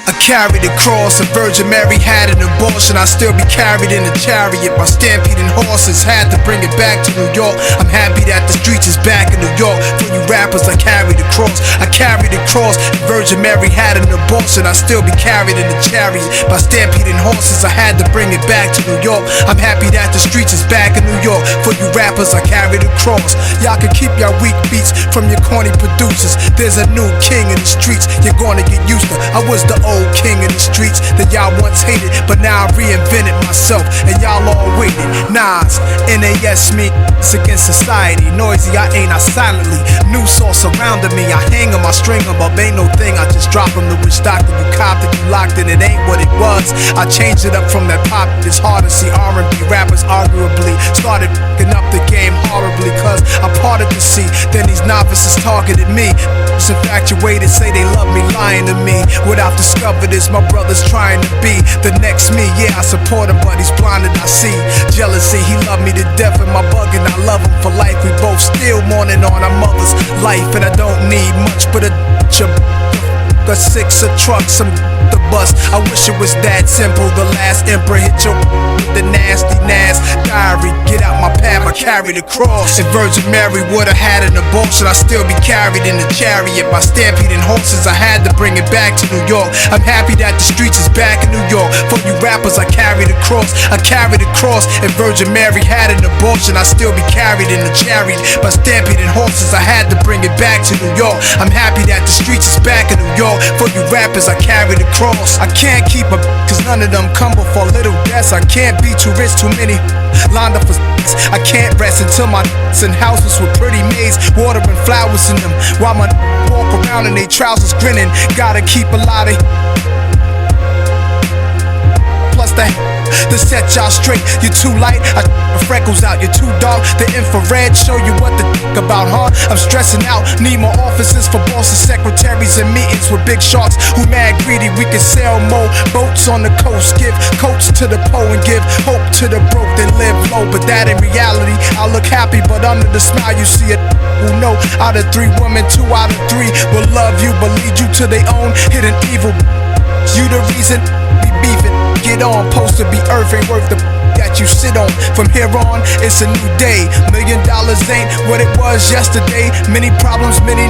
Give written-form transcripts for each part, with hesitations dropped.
I carried the cross, a Virgin Mary had an abortion. I still be carried in a chariot by stampeding horses. Had to bring it back to New York. I'm happy that the streets is back in New York. For you rappers, I carry the cross. I carry the cross, a Virgin Mary had an abortion. I still be carried in a chariot by stampeding horses. I had to bring it back to New York. I'm happy that the streets is back in New York. For you rappers, I carry the cross. Y'all can keep y'all weak beats from your corny producers. There's a new king in the streets, you're gonna get used to. I was the old king in the streets that y'all once hated, but now I reinvented myself and y'all all waited. Nas, NAS me, it's against society. Noisy, I ain't, I silently. New soul surrounding me, I hang 'em, I string 'em up, ain't no thing, I just drop 'em. The witch doctor, you copped it, you locked it, it ain't what it was. I changed it up from that pop, it's hard to see R&B rappers arguably started f***ing up the game horribly, cause I parted the sea, then these novices targeted me. It's infatuated, say they love me, lying to me. What I've discovered is my brother's trying to be the next me. Yeah, I support him, but he's blinded, I see jealousy. He loved me to death and my bug, and I love him for life. We both still mourning on our mother's life, and I don't need much but a six, a truck, some the bus. I wish it was that simple. The last emperor hit your with the nasty diary. Get out my path, I carry the cross. If Virgin Mary would've had an abortion, I'd still be carried in the chariot by stampeding horses. I had to bring it back to New York. I'm happy that the streets is back in New York. For you rappers, I carry the cross. I carry the cross. If Virgin Mary had an abortion, I'd still be carried in the chariot by stampeding horses. I had to bring it back to New York. I'm happy that the streets is back in New York. For you rappers, I carry the cross. I can't keep up, cause none of them come before little deaths. I can't be too rich, too many lined up for I can't rest until my in houses with pretty maids, water and flowers in them, while my walk around in they trousers grinning. Gotta keep a lot of plus to set y'all straight. You're too light, I the freckles out. You're too dark, the infrared show you what to think about, huh? I'm stressing out, need more offices for bosses, secretaries, and meetings with big sharks who mad greedy. We can sell more boats on the coast, give coats to the poor and give hope to the broke that live low. But that in reality, I look happy, but under the smile you see it. Who know out of 3 women, 2 out of 3 will love you, but lead you to their own hidden evil. You the reason we beefing. Get on, supposed to be earth, ain't worth the that you sit on. From here on, it's a new day. $1 million ain't what it was yesterday. Many problems, many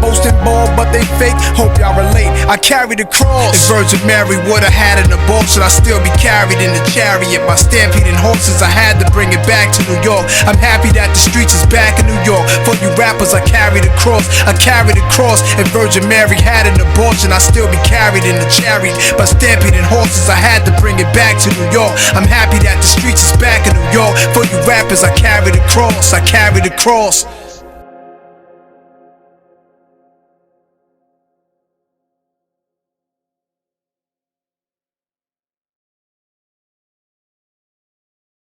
boasting ball, but they fake. Hope y'all relate. I carry the cross. If Virgin Mary would've had an abortion, I'd still be carried in the chariot by stampeding horses. I had to bring it back to New York. I'm happy that the streets is back in New York. For you rappers, I carry the cross. I carry the cross. If Virgin Mary had an abortion, I'd still be carried in the chariot by stampeding horses. I had to bring it back to New York. I'm happy that the streets is back in New York. For you rappers, I carry the cross. I carry the cross.